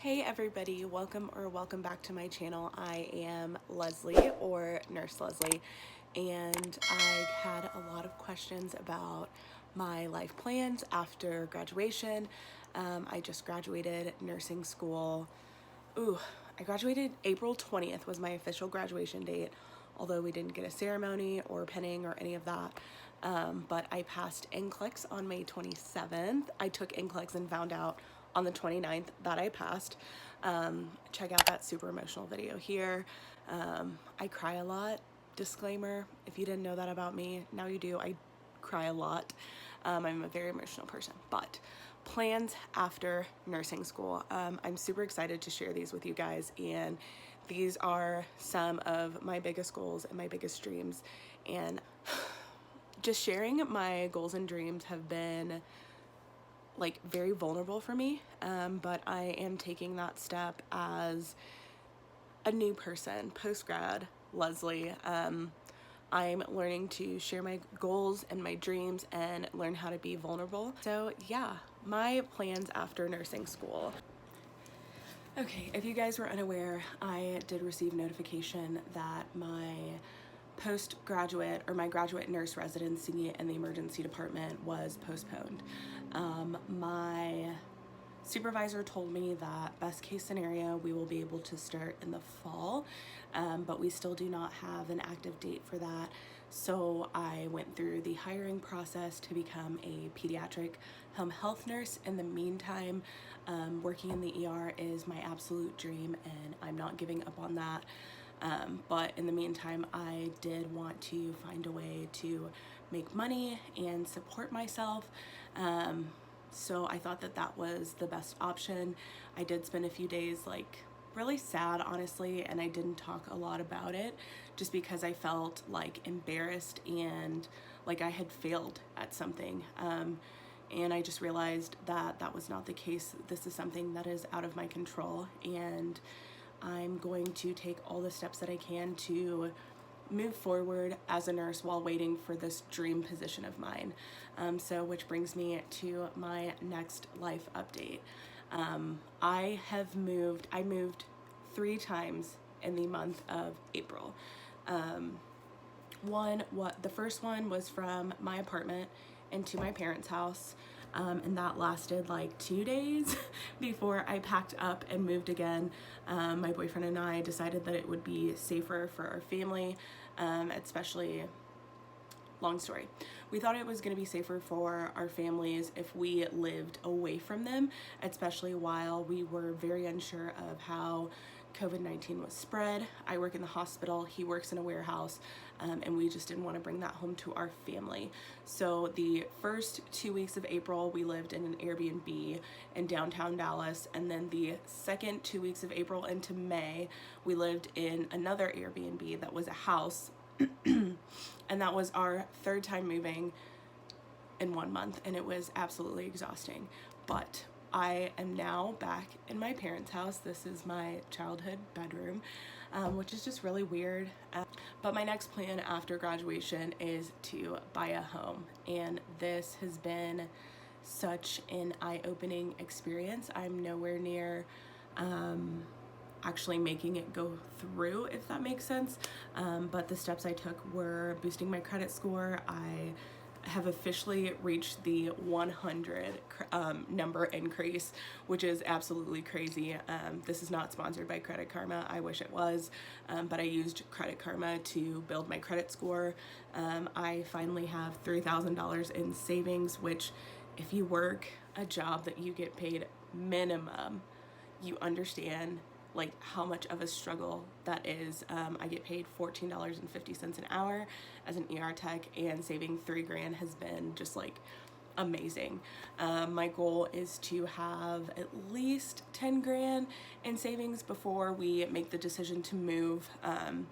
Hey everybody, welcome back to my channel. I am Leslie, or Nurse Leslie, and I had a lot of questions about my life plans after graduation. I just graduated nursing school. I graduated April 20th was my official graduation date, although we didn't get a ceremony or pinning or any of that. But I passed NCLEX on May 27th. I took NCLEX and found out on the 29th that I passed. Check out that super emotional video here. I cry a lot. Disclaimer, if you didn't know that about me, now you do. I cry a lot. I'm a very emotional person, but plans after nursing school. I'm super excited to share these with you guys, and these are some of my biggest goals and my biggest dreams. And just sharing my goals and dreams have been like very vulnerable for me, but I am taking that step as a new person, post-grad Leslie. I'm learning to share my goals and my dreams and learn how to be vulnerable. So yeah, my plans after nursing school. Okay, if you guys were unaware, I did receive notification that my postgraduate or my graduate nurse residency in the emergency department was postponed. My supervisor told me that best case scenario, we will be able to start in the fall, but we still do not have an active date for that. So I went through the hiring process to become a pediatric home health nurse. In the meantime, working in the ER is my absolute dream, and I'm not giving up on that. But in the meantime, I did want to find a way to make money and support myself. So I thought that that was the best option. I did spend a few days like really sad, honestly, and I didn't talk a lot about it just because I felt like embarrassed and like I had failed at something. And I just realized that that was not the case. This is something that is out of my control, and I'm going to take all the steps that I can to move forward as a nurse while waiting for this dream position of mine. Which brings me to my next life update. I moved 3 times in the month of April. The first one was from my apartment into my parents' house. And that lasted like 2 days before I packed up and moved again. My boyfriend and I decided that it would be safer for our family, especially, long story. We thought it was going to be safer for our families if we lived away from them, especially while we were very unsure of how COVID-19 was spread. I work in the hospital, he works in a warehouse, and we just didn't want to bring that home to our family. So the first 2 weeks of April, we lived in an Airbnb in downtown Dallas, and then the second 2 weeks of April into May, we lived in another Airbnb that was a house, and that was our 3rd time moving in 1 month, and it was absolutely exhausting. But I am now back in my parents' house. This is my childhood bedroom, which is just really weird. But my next plan after graduation is to buy a home, and this has been such an eye-opening experience. I'm nowhere near actually making it go through, if that makes sense. But the steps I took were boosting my credit score. I have officially reached the 100 number increase, which is absolutely crazy. This is not sponsored by Credit Karma. I wish it was, but I used Credit Karma to build my credit score. I finally have $3,000 in savings, which if you work a job that you get paid minimum, you understand like how much of a struggle that is. I get paid $14.50 an hour as an ER tech, and saving $3,000 has been just like amazing. My goal is to have at least $10,000 in savings before we make the decision to move, and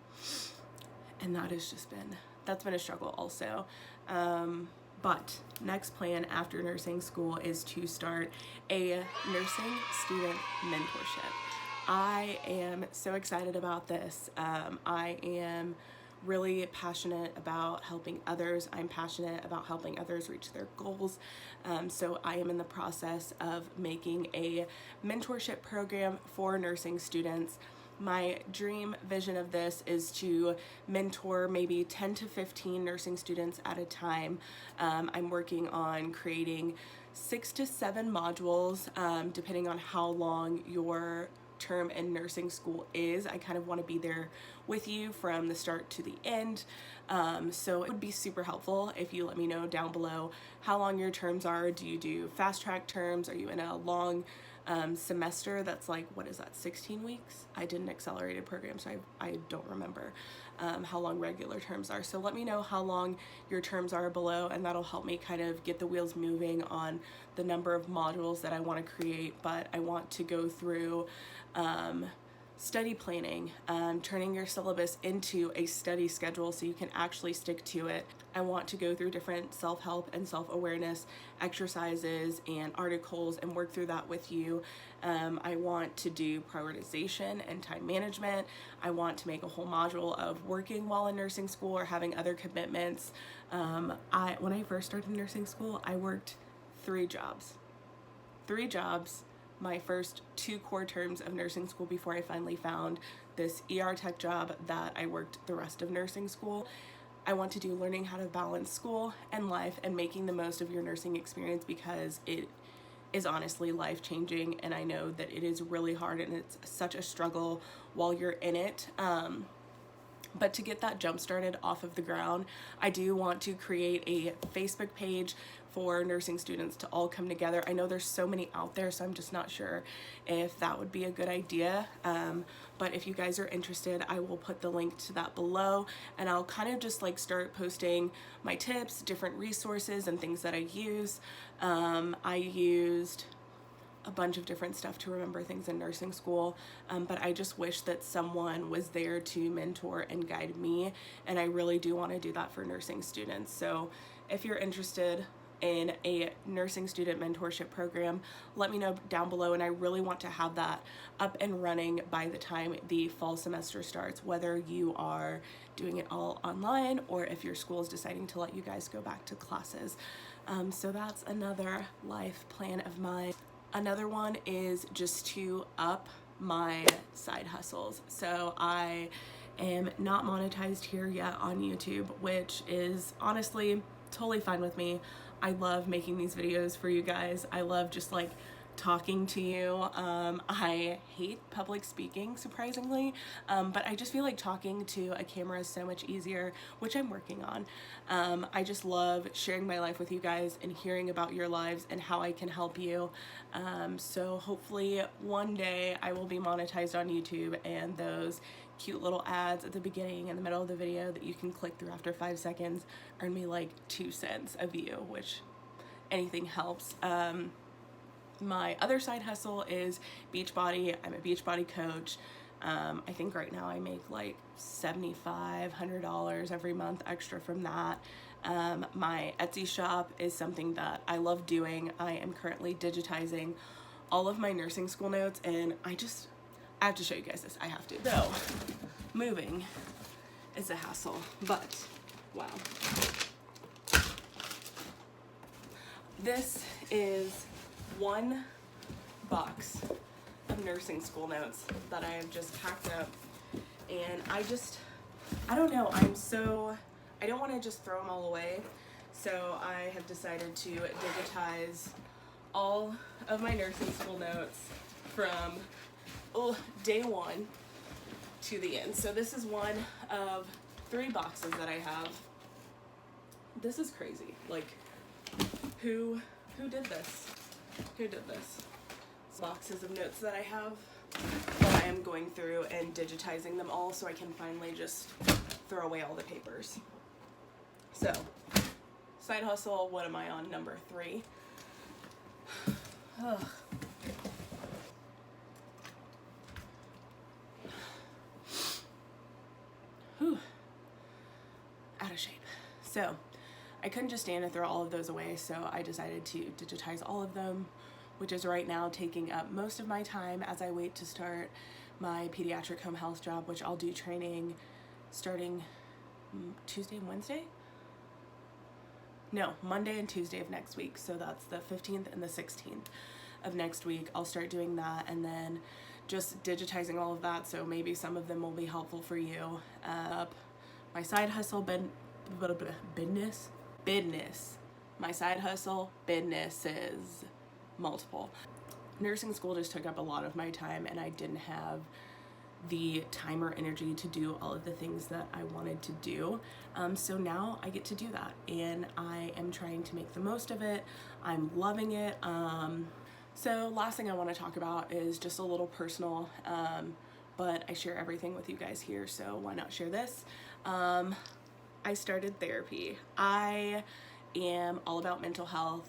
that's been a struggle also. But next plan after nursing school is to start a nursing student mentorship. I am so excited about this. I am really passionate about helping others. I'm passionate about helping others reach their goals. So I am in the process of making a mentorship program for nursing students. My dream vision of this is to mentor maybe 10 to 15 nursing students at a time. I'm working on creating 6 to 7 modules, depending on how long your term in nursing school is. I kind of want to be there with you from the start to the end. So it would be super helpful if you let me know down below how long your terms are. Do you do fast track terms? Are you in a long semester that's like, what is that, 16 weeks? I did an accelerated program, so I don't remember how long regular terms are. So let me know how long your terms are below, and that'll help me kind of get the wheels moving on the number of modules that I want to create. But I want to go through study planning, turning your syllabus into a study schedule so you can actually stick to it. I want to go through different self-help and self-awareness exercises and articles and work through that with you. I want to do prioritization and time management. I want to make a whole module of working while in nursing school or having other commitments. When I first started nursing school, I worked 3 jobs. My first 2 core terms of nursing school before I finally found this ER tech job that I worked the rest of nursing school. I want to do learning how to balance school and life and making the most of your nursing experience, because it is honestly life-changing, and I know that it is really hard and it's such a struggle while you're in it. But to get that jump started off of the ground, I do want to create a Facebook page for nursing students to all come together. I know there's so many out there, so I'm just not sure if that would be a good idea. But if you guys are interested, I will put the link to that below, and I'll kind of just like start posting my tips, different resources and things that I use. I used a bunch of different stuff to remember things in nursing school, but I just wish that someone was there to mentor and guide me, and I really do want to do that for nursing students. So if you're interested in a nursing student mentorship program, let me know down below, and I really want to have that up and running by the time the fall semester starts, whether you are doing it all online or if your school is deciding to let you guys go back to classes. So that's another life plan of mine. Another one is just to up my side hustles. So I am not monetized here yet on YouTube, which is honestly totally fine with me. I love making these videos for you guys. I love just like talking to you. I hate public speaking, surprisingly, but I just feel like talking to a camera is so much easier, which I'm working on. I just love sharing my life with you guys and hearing about your lives and how I can help you. So hopefully one day I will be monetized on YouTube, and those cute little ads at the beginning and the middle of the video that you can click through after 5 seconds earn me like 2 cents a view, which anything helps. My other side hustle is Beachbody. I'm a Beachbody coach. I think right now I make like $7,500 every month extra from that. My Etsy shop is something that I love doing. I am currently digitizing all of my nursing school notes, and I have to show you guys this. I have to. So, moving is a hassle, but wow. This is 1 box of nursing school notes that I have just packed up, and I don't know, I don't want to just throw them all away, so I have decided to digitize all of my nursing school notes from day 1 to the end. So this is one of 3 boxes that I have. This is crazy. Like, who did this? Who did this? Boxes of notes that I have that I am going through and digitizing them all so I can finally just throw away all the papers. So, side hustle, what am I on? Number 3. Ugh. Whew. Out of shape. So, I couldn't just stand to throw all of those away, so I decided to digitize all of them, which is right now taking up most of my time as I wait to start my pediatric home health job, which I'll do training starting Tuesday and Wednesday? No, Monday and Tuesday of next week. So that's the 15th and the 16th of next week. I'll start doing that, and then just digitizing all of that, so maybe some of them will be helpful for you. My side hustle business. My side hustle business is multiple. Nursing school just took up a lot of my time, and I didn't have the time or energy to do all of the things that I wanted to do. So now I get to do that, and I am trying to make the most of it. I'm loving it. So last thing I want to talk about is just a little personal, but I share everything with you guys here, so why not share this? I started therapy. I am all about mental health.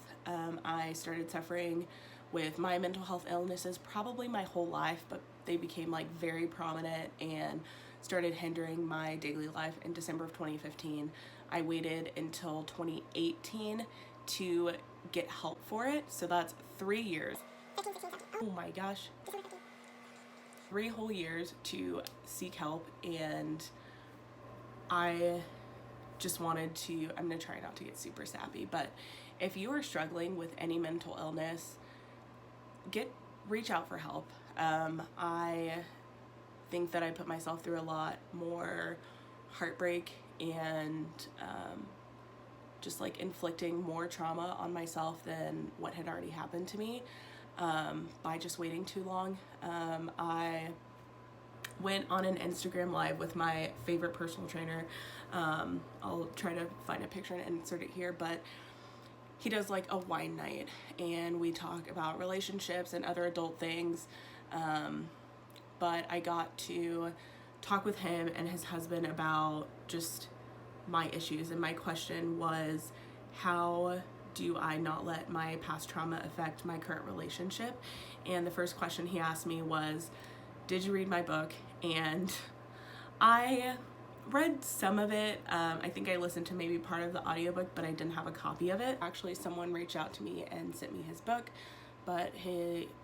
I started suffering with my mental health illnesses probably my whole life, but they became like very prominent and started hindering my daily life in December of 2015. I waited until 2018 to get help for it, so that's 3 years. Oh my gosh. 3 whole years to seek help, and I just wanted to, I'm gonna try not to get super sappy, but if you are struggling with any mental illness, reach out for help. I think that I put myself through a lot more heartbreak and just like inflicting more trauma on myself than what had already happened to me by just waiting too long. I went on an Instagram live with my favorite personal trainer. I'll try to find a picture and insert it here, but he does like a wine night, and we talk about relationships and other adult things. But I got to talk with him and his husband about just my issues, and my question was, how do I not let my past trauma affect my current relationship? And the first question he asked me was, did you read my book? And I read some of it. I think I listened to maybe part of the audiobook, but I didn't have a copy of it. Actually, someone reached out to me and sent me his book, but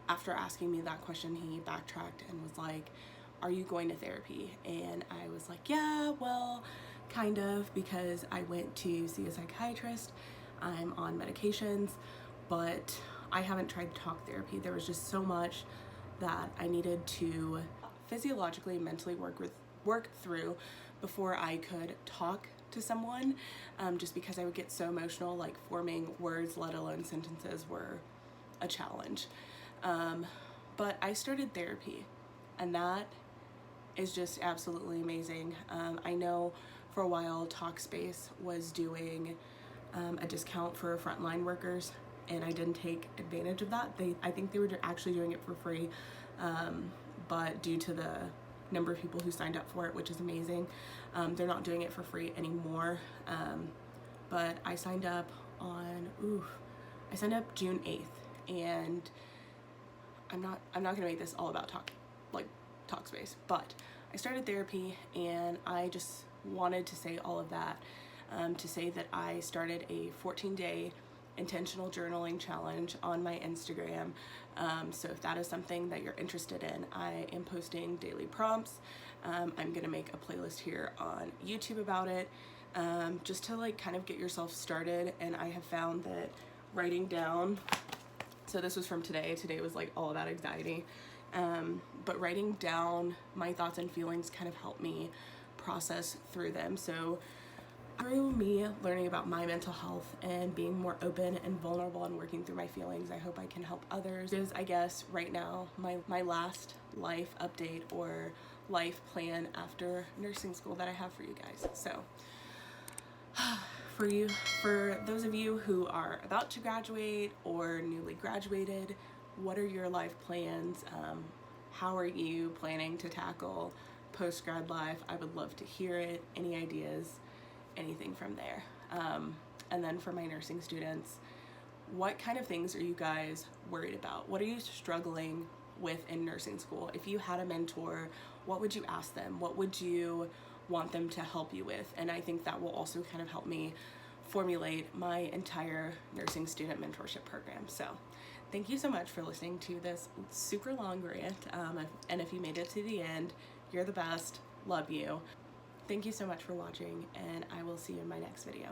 after asking me that question, he backtracked and was like, are you going to therapy? And I was like, yeah, well, kind of, because I went to see a psychiatrist. I'm on medications, but I haven't tried talk therapy. There was just so much that I needed to physiologically, mentally work through before I could talk to someone, just because I would get so emotional, like forming words, let alone sentences, were a challenge. But I started therapy, and that is just absolutely amazing. I know for a while Talkspace was doing a discount for frontline workers, and I didn't take advantage of that. I think they were actually doing it for free, but due to the number of people who signed up for it, which is amazing, they're not doing it for free anymore. But I signed up June 8th, and I'm not gonna make this all about Talkspace, but I started therapy, and I just wanted to say all of that, to say that I started a 14-day intentional journaling challenge on my Instagram. So if that is something that you're interested in, I am posting daily prompts. I'm gonna make a playlist here on YouTube about it, just to like kind of get yourself started. And I have found that writing down, so this was from today was like all about anxiety, but writing down my thoughts and feelings kind of helped me process through them. So through me learning about my mental health and being more open and vulnerable and working through my feelings, I hope I can help others. Is, I guess, right now my last life update or life plan after nursing school that I have for you guys. So for those of you who are about to graduate or newly graduated, what are your life plans? How are you planning to tackle post-grad life? I would love to hear it. Any ideas? Anything from there. And then for my nursing students, what kind of things are you guys worried about? What are you struggling with in nursing school? If you had a mentor, what would you ask them? What would you want them to help you with? And I think that will also kind of help me formulate my entire nursing student mentorship program. So thank you so much for listening to this super long rant. And if you made it to the end, you're the best. Love you. Thank you so much for watching, and I will see you in my next video.